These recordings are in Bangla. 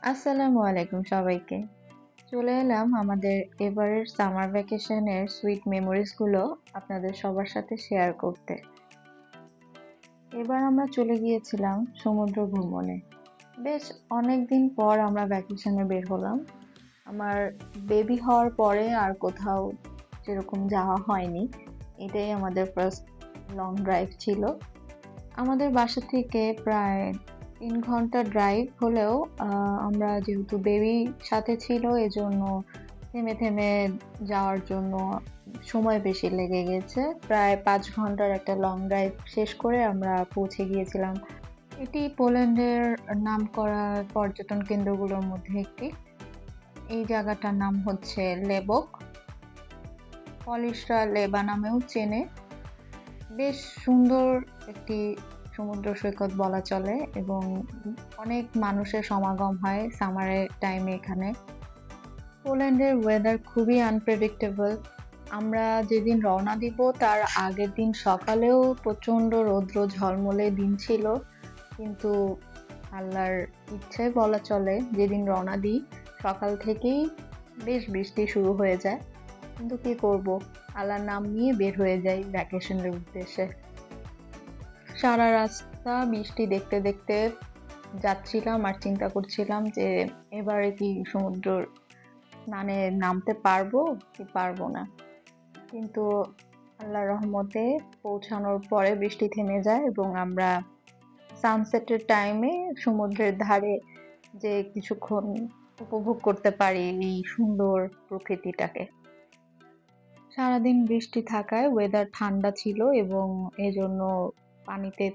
আসসালামু আলাইকুম সবাইকে। চলে এলাম আমাদের এবারের সামার ভ্যাকেশনের সুইট মেমোরিজ গুলো আপনাদের সবার সাথে শেয়ার করতে। এবার আমরা চলে গিয়েছিলাম সমুদ্র ভ্রমণে। বেশ অনেকদিন পর আমরা ভ্যাকেশনে বের হলাম। আমার বেবি হওয়ার পরে আর কোথাও সেরকম যাওয়া হয়নি। এটাই আমাদের ফার্স্ট লং ড্রাইভ ছিল। আমাদের বাসা থেকে প্রায় 3 ঘন্টা ড্রাইভ হলেও আমরা যেহেতু বেবি সাথে ছিল এজন্য থেমে থেমে যাওয়ার জন্য সময় বেশি লেগে গেছে। প্রায় 5 ঘন্টার একটা লং ড্রাইভ শেষ করে আমরা পৌঁছে গিয়েছিলাম। এটি পোল্যান্ডের নামকরা পর্যটন কেন্দ্রগুলোর মধ্যে একটি। এই জায়গাটার নাম হচ্ছে লেবক। পলিশরা লেবা নামেও চেনে। বেশ সুন্দর একটি সমুদ্র সৈকত বলা চলে এবং অনেক মানুষের সমাগম হয় সামারের টাইমে এখানে। পোল্যান্ডের ওয়েদার খুবই আনপ্রেডিক্টেবল। আমরা যেদিন রওনা দিব তার আগের দিন সকালেও প্রচন্ড রৌদ্র ঝলমলে দিন ছিল, কিন্তু আল্লাহর ইচ্ছায় বলা চলে যেদিন রওনা দিই সকাল থেকেই বেশ বৃষ্টি শুরু হয়ে যায়। কিন্তু কি করব, আল্লাহর নাম নিয়ে বের হয়ে যাই ভ্যাকেশনের উদ্দেশ্যে। সারা রাস্তা বৃষ্টি দেখতে দেখতে যাচ্ছিলাম আর চিন্তা করছিলাম যে এবারে কি সমুদ্র স্নানে নামতে পারবো কি পারবো না। কিন্তু আল্লাহর রহমতে পৌঁছানোর পরে বৃষ্টি থেমে যায় এবং আমরা সানসেটের টাইমে সমুদ্রের ধারে যে কিছুক্ষণ উপভোগ করতে পারি এই সুন্দর প্রকৃতিটাকে। সারাদিন বৃষ্টি থাকায় ওয়েদার ঠান্ডা ছিল এবং এজন্য পানিতে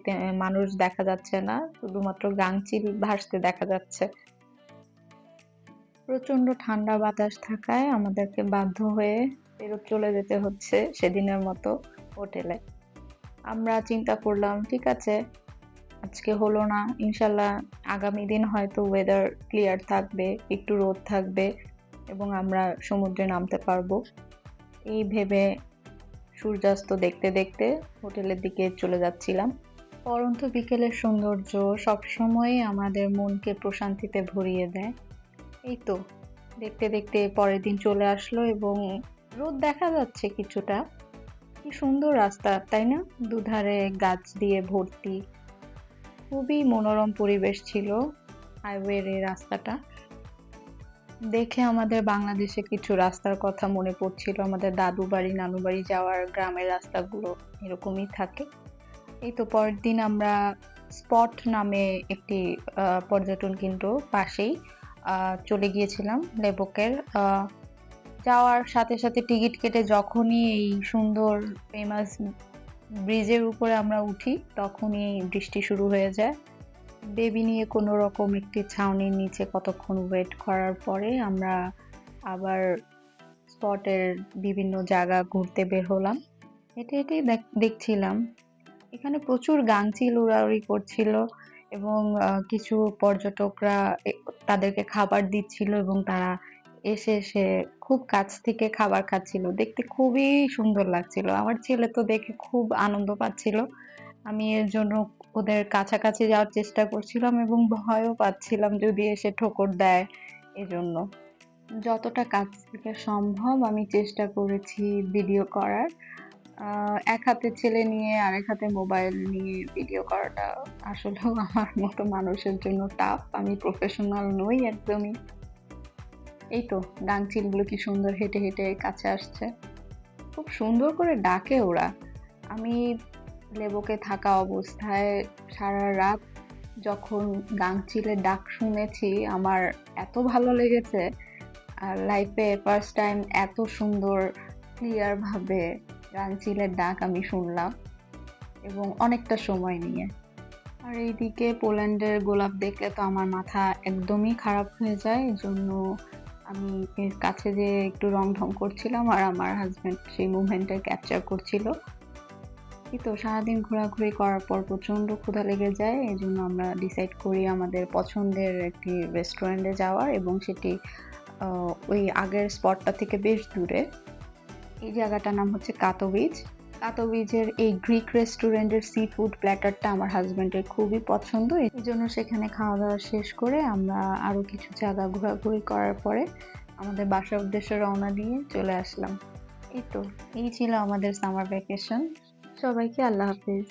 মানুষ দেখা যাচ্ছে না, শুধুমাত্র গাংচিল ভাসতে দেখা যাচ্ছে। প্রচন্ড ঠান্ডা বাতাস থাকায় আমাদেরকে বাধ্য হয়ে ফেরত চলে যেতে হচ্ছে সেদিনের মতো হোটেলে। আমরা চিন্তা করলাম ঠিক আছে, আজকে হলো না, ইনশাল্লাহ আগামী দিন হয়তো ওয়েদার ক্লিয়ার থাকবে, একটু রোদ থাকবে এবং আমরা সমুদ্রে নামতে পারবো। এই ভেবে সূর্যাস্ত দেখতে দেখতে হোটেলের দিকে চলে যাচ্ছিলাম। পরন্ত বিকেলের সৌন্দর্য সবসময় আমাদের মনকে প্রশান্তিতে ভরিয়ে দেয়। এই তো দেখতে দেখতে পরের দিন চলে আসলো এবং রোদ দেখা যাচ্ছে কিছুটা। কি সুন্দর রাস্তা তাই না, দুধারে গাছ দিয়ে ভর্তি। খুবই মনোরম পরিবেশ ছিল হাইওয়ের এই রাস্তাটা দেখে। আমাদের বাংলাদেশে কিছু রাস্তার কথা মনে পড়ছিল, আমাদের দাদু বাড়ি নানু বাড়ি যাওয়ার গ্রামের রাস্তাগুলো এরকমই থাকে। এই তো পরের দিন আমরা স্পট নামে একটি পর্যটন কেন্দ্র পাশেই চলে গিয়েছিলাম লেবকের। যাওয়ার সাথে সাথে টিকিট কেটে যখনই এই সুন্দর ফেমাস ব্রিজের উপরে আমরা উঠি তখনই বৃষ্টি শুরু হয়ে যায়। বেবি নিয়ে কোনো রকম একটি ছাউনির নিচে কতক্ষণ ওয়েট করার পরে আমরা আবার স্পটের বিভিন্ন জায়গা ঘুরতে বের হলাম। হেঁটে হেঁটেই দেখছিলাম এখানে প্রচুর গাংচিল উড়াউড়ি করছিল এবং কিছু পর্যটকরা তাদেরকে খাবার দিচ্ছিল এবং তারা এসে এসে খুব কাছ থেকে খাবার খাচ্ছিল, দেখতে খুবই সুন্দর লাগছিল। আমার ছেলে তো দেখে খুব আনন্দ পাচ্ছিল। আমি এর জন্য ওদের কাছাকাছি যাওয়ার চেষ্টা করছিলাম এবং ভয়ও পাচ্ছিলাম যদি এসে ঠোকর দেয়। এজন্য যতটা কাছ থেকে সম্ভব আমি চেষ্টা করেছি ভিডিও করার। এক হাতে ছেলে নিয়ে আরেক হাতে মোবাইল নিয়ে ভিডিও করাটা আসলেও আমার মতো মানুষের জন্য টাফ। আমি প্রফেশনাল নই একদমই। এই তো গাংচিলগুলো কি সুন্দর হেঁটে হেঁটে কাছে আসছে, খুব সুন্দর করে ডাকে ওরা। আমি লেবকে থাকা অবস্থায় সারা রাত যখন গাংচিলের ডাক শুনেছি আমার এত ভালো লেগেছে। আর লাইফে ফার্স্ট টাইম এত সুন্দর ক্লিয়ার ভাবে গাংচিলের ডাক আমি শুনলাম এবং অনেকটা সময় নিয়ে। আর এইদিকে পোল্যান্ডের গোলাপ দেখলে তো আমার মাথা একদমই খারাপ হয়ে যায়, এজন্য আমি এর কাছে যে একটু রং ঢং করছিলাম আর আমার হাজবেন্ড সেই মুভমেন্টটা ক্যাপচার করছিল। এই তো সারাদিন ঘোরাঘুরি করার পর প্রচন্ড ক্ষুধা লেগে যায়, এই জন্য আমরা ডিসাইড করি আমাদের পছন্দের একটি রেস্টুরেন্টে যাওয়ার এবং সেটি ওই আগের স্পটটা থেকে বেশ দূরে। এই জায়গাটার নাম হচ্ছে কাটোভিচ। কাটোভিচের এই গ্রিক রেস্টুরেন্টের সি ফুড প্ল্যাটারটা আমার হাজবেন্ডের খুবই পছন্দ, এই জন্য সেখানে খাওয়া দাওয়া শেষ করে আমরা আরো কিছু জায়গা ঘোরাঘুরি করার পরে আমাদের বাসার উদ্দেশ্যে রওনা দিয়ে চলে আসলাম। এই ছিল আমাদের সামার ভ্যাকেশন। সবাইকে আল্লাহ হাফিজ।